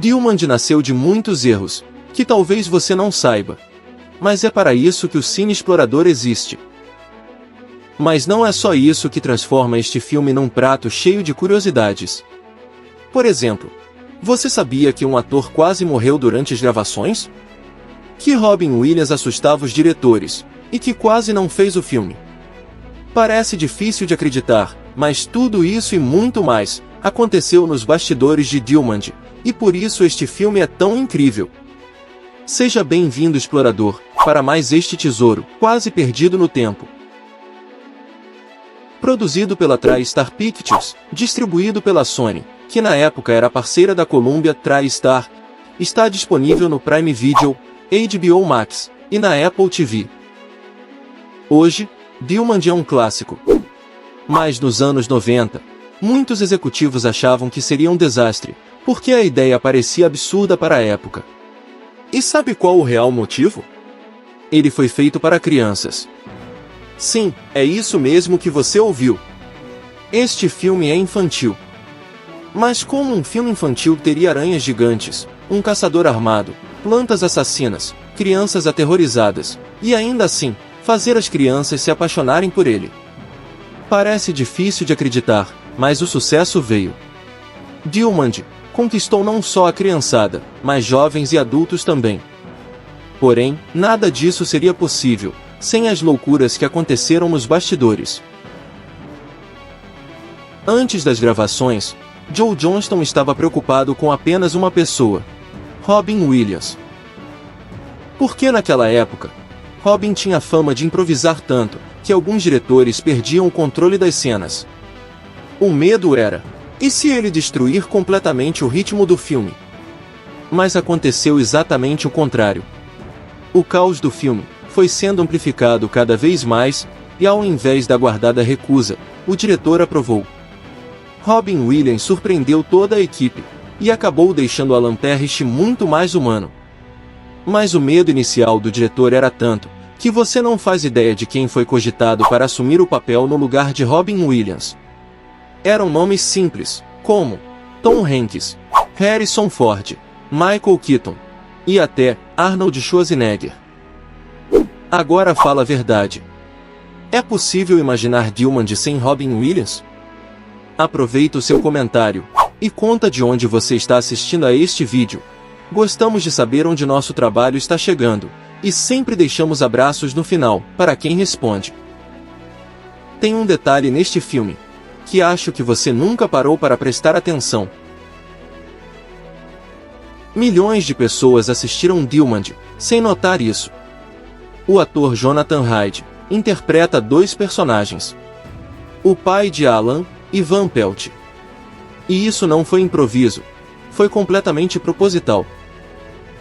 Dilmand nasceu de muitos erros, que talvez você não saiba. Mas é para isso que o Cine Explorador existe. Mas não é só isso que transforma este filme num prato cheio de curiosidades. Por exemplo, você sabia que um ator quase morreu durante as gravações? Que Robin Williams assustava os diretores, e que quase não fez o filme. Parece difícil de acreditar, mas tudo isso e muito mais aconteceu nos bastidores de Dilmand, e por isso este filme é tão incrível. Seja bem-vindo, explorador, para mais este tesouro, quase perdido no tempo. Produzido pela TriStar Pictures, distribuído pela Sony, que na época era parceira da Columbia TriStar, está disponível no Prime Video, HBO Max, e na Apple TV. Hoje, Dilmand é um clássico. Mas nos anos 90, muitos executivos achavam que seria um desastre, porque a ideia parecia absurda para a época. E sabe qual o real motivo? Ele foi feito para crianças. Sim, é isso mesmo que você ouviu. Este filme é infantil. Mas como um filme infantil teria aranhas gigantes, um caçador armado, plantas assassinas, crianças aterrorizadas, e ainda assim, fazer as crianças se apaixonarem por ele? Parece difícil de acreditar, mas o sucesso veio. Dilmand conquistou não só a criançada, mas jovens e adultos também. Porém, nada disso seria possível sem as loucuras que aconteceram nos bastidores. Antes das gravações, Joe Johnston estava preocupado com apenas uma pessoa: Robin Williams. Porque naquela época, Robin tinha fama de improvisar tanto, que alguns diretores perdiam o controle das cenas. O medo era: e se ele destruir completamente o ritmo do filme? Mas aconteceu exatamente o contrário. O caos do filme foi sendo amplificado cada vez mais, e ao invés da aguardada recusa, o diretor aprovou. Robin Williams surpreendeu toda a equipe, e acabou deixando Alan Parrish muito mais humano. Mas o medo inicial do diretor era tanto, que você não faz ideia de quem foi cogitado para assumir o papel no lugar de Robin Williams. Eram nomes simples, como Tom Hanks, Harrison Ford, Michael Keaton e até Arnold Schwarzenegger. Agora fala a verdade. É possível imaginar Dilmand sem Robin Williams? Aproveita o seu comentário e conta de onde você está assistindo a este vídeo. Gostamos de saber onde nosso trabalho está chegando, e sempre deixamos abraços no final, para quem responde. Tem um detalhe neste filme, que acho que você nunca parou para prestar atenção. Milhões de pessoas assistiram Dilmand, sem notar isso. O ator Jonathan Hyde interpreta dois personagens: o pai de Alan, Ivan Pelt. E isso não foi improviso, foi completamente proposital.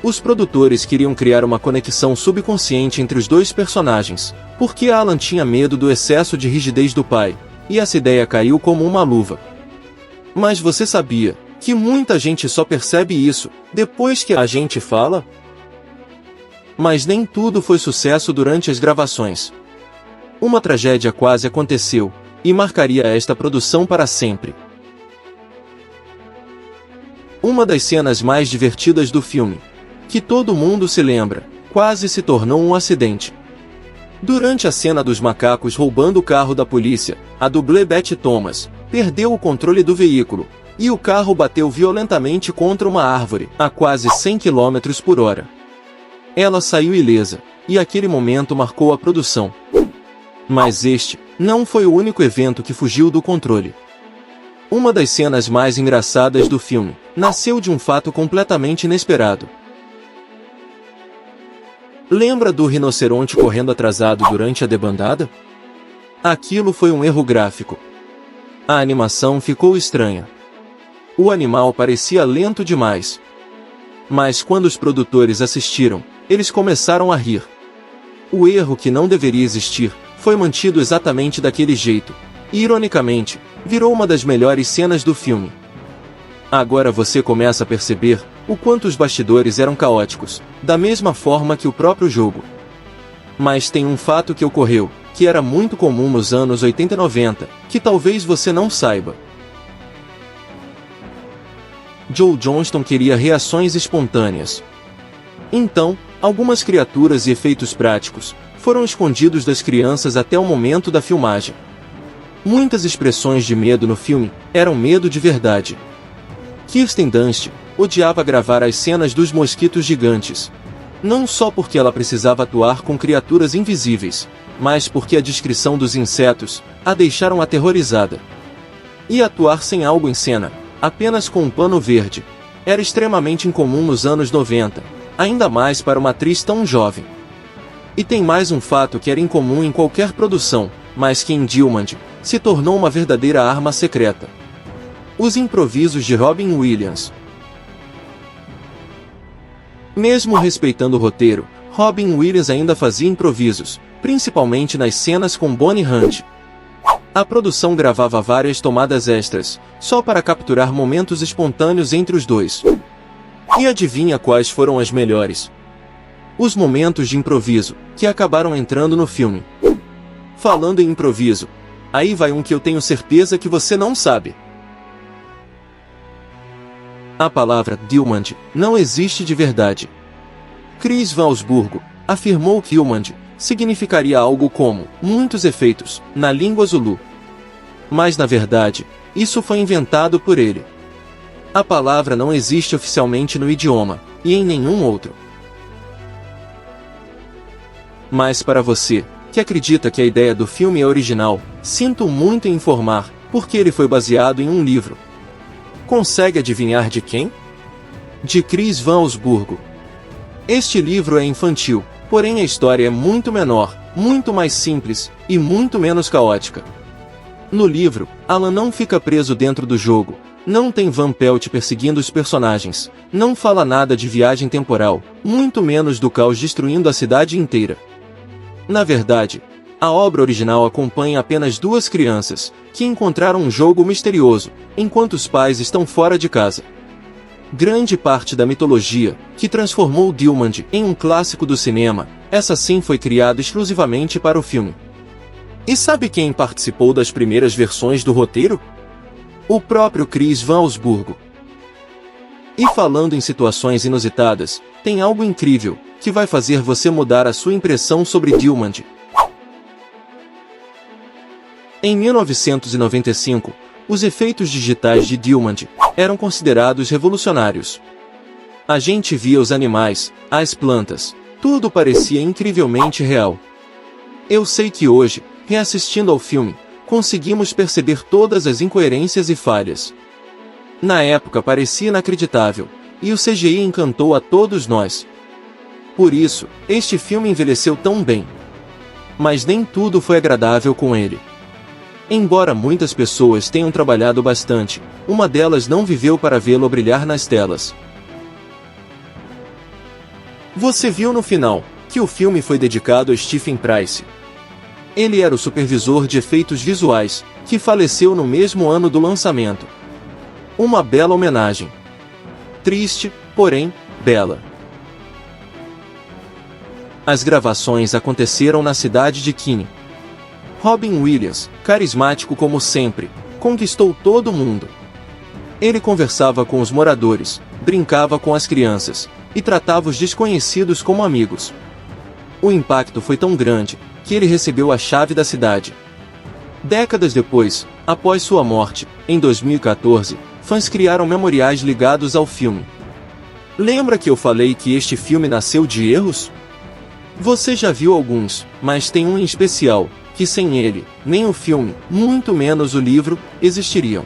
Os produtores queriam criar uma conexão subconsciente entre os dois personagens, porque Alan tinha medo do excesso de rigidez do pai, e essa ideia caiu como uma luva. Mas você sabia que muita gente só percebe isso depois que a gente fala? Mas nem tudo foi sucesso durante as gravações. Uma tragédia quase aconteceu, e marcaria esta produção para sempre. Uma das cenas mais divertidas do filme, que todo mundo se lembra, quase se tornou um acidente. Durante a cena dos macacos roubando o carro da polícia, a dublê Beth Thomas perdeu o controle do veículo, e o carro bateu violentamente contra uma árvore, a quase 100 km por hora. Ela saiu ilesa, e aquele momento marcou a produção. Mas este não foi o único evento que fugiu do controle. Uma das cenas mais engraçadas do filme nasceu de um fato completamente inesperado. Lembra do rinoceronte correndo atrasado durante a debandada? Aquilo foi um erro gráfico. A animação ficou estranha. O animal parecia lento demais. Mas quando os produtores assistiram, eles começaram a rir. O erro que não deveria existir foi mantido exatamente daquele jeito, e ironicamente, virou uma das melhores cenas do filme. Agora você começa a perceber o quanto os bastidores eram caóticos, da mesma forma que o próprio jogo. Mas tem um fato que ocorreu, que era muito comum nos anos 80 e 90, que talvez você não saiba. Joe Johnston queria reações espontâneas. Então, algumas criaturas e efeitos práticos foram escondidos das crianças até o momento da filmagem. Muitas expressões de medo no filme eram medo de verdade. Kirsten Dunst odiava gravar as cenas dos mosquitos gigantes. Não só porque ela precisava atuar com criaturas invisíveis, mas porque a descrição dos insetos a deixaram aterrorizada. E atuar sem algo em cena, apenas com um pano verde, era extremamente incomum nos anos 90, ainda mais para uma atriz tão jovem. E tem mais um fato que era incomum em qualquer produção, mas que em Dilmand se tornou uma verdadeira arma secreta: os improvisos de Robin Williams. Mesmo respeitando o roteiro, Robin Williams ainda fazia improvisos, principalmente nas cenas com Bonnie Hunt. A produção gravava várias tomadas extras, só para capturar momentos espontâneos entre os dois. E adivinha quais foram as melhores? Os momentos de improviso, que acabaram entrando no filme. Falando em improviso, aí vai um que eu tenho certeza que você não sabe. A palavra Dilmand não existe de verdade. Chris Van Allsburgo afirmou que Dilmand significaria algo como muitos efeitos na língua Zulu. Mas na verdade, isso foi inventado por ele. A palavra não existe oficialmente no idioma, e em nenhum outro. Mas para você, que acredita que a ideia do filme é original, sinto muito em informar, porque ele foi baseado em um livro. Consegue adivinhar de quem? De Chris Van Allsburgo. Este livro é infantil, porém a história é muito menor, muito mais simples, e muito menos caótica. No livro, Alan não fica preso dentro do jogo, não tem Van Pelt perseguindo os personagens, não fala nada de viagem temporal, muito menos do caos destruindo a cidade inteira. Na verdade, a obra original acompanha apenas duas crianças, que encontraram um jogo misterioso, enquanto os pais estão fora de casa. Grande parte da mitologia, que transformou Dilmand em um clássico do cinema, essa sim foi criada exclusivamente para o filme. E sabe quem participou das primeiras versões do roteiro? O próprio Chris Van Allsburgo. E falando em situações inusitadas, tem algo incrível, que vai fazer você mudar a sua impressão sobre Dilmand. Em 1995, os efeitos digitais de Dilmand eram considerados revolucionários. A gente via os animais, as plantas, tudo parecia incrivelmente real. Eu sei que hoje, reassistindo ao filme, conseguimos perceber todas as incoerências e falhas. Na época parecia inacreditável, e o CGI encantou a todos nós. Por isso, este filme envelheceu tão bem. Mas nem tudo foi agradável com ele. Embora muitas pessoas tenham trabalhado bastante, uma delas não viveu para vê-lo brilhar nas telas. Você viu no final, que o filme foi dedicado a Stephen Price. Ele era o supervisor de efeitos visuais, que faleceu no mesmo ano do lançamento. Uma bela homenagem. Triste, porém, bela. As gravações aconteceram na cidade de Keene. Robin Williams, carismático como sempre, conquistou todo mundo. Ele conversava com os moradores, brincava com as crianças, e tratava os desconhecidos como amigos. O impacto foi tão grande, que ele recebeu a chave da cidade. Décadas depois, após sua morte, em 2014, fãs criaram memoriais ligados ao filme. Lembra que eu falei que este filme nasceu de erros? Você já viu alguns, mas tem um em especial, que sem ele, nem o filme, muito menos o livro, existiriam.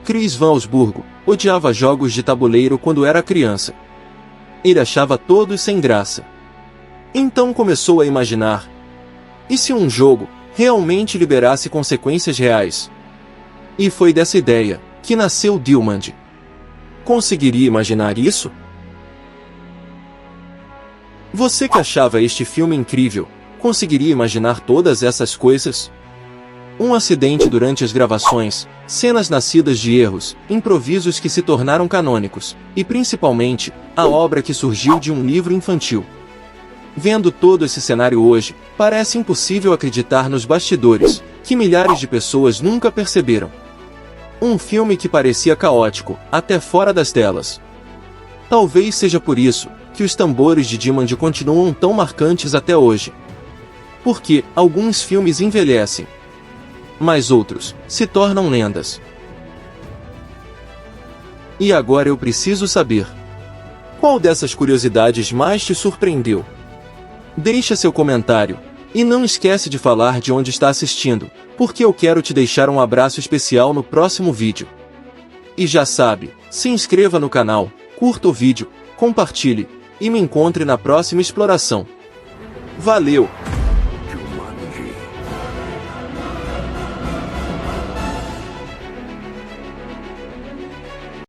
Chris Van Allsburgo odiava jogos de tabuleiro quando era criança. Ele achava todos sem graça. Então começou a imaginar: e se um jogo realmente liberasse consequências reais? E foi dessa ideia que nasceu Dilmand. Conseguiria imaginar isso? Você que achava este filme incrível, conseguiria imaginar todas essas coisas? Um acidente durante as gravações, cenas nascidas de erros, improvisos que se tornaram canônicos, e principalmente, a obra que surgiu de um livro infantil. Vendo todo esse cenário hoje, parece impossível acreditar nos bastidores, que milhares de pessoas nunca perceberam. Um filme que parecia caótico, até fora das telas. Talvez seja por isso que os tambores de Jumanji continuam tão marcantes até hoje. Porque alguns filmes envelhecem, mas outros se tornam lendas. E agora eu preciso saber: qual dessas curiosidades mais te surpreendeu? Deixa seu comentário. E não esquece de falar de onde está assistindo, porque eu quero te deixar um abraço especial no próximo vídeo. E já sabe, se inscreva no canal, curta o vídeo, compartilhe, e me encontre na próxima exploração. Valeu!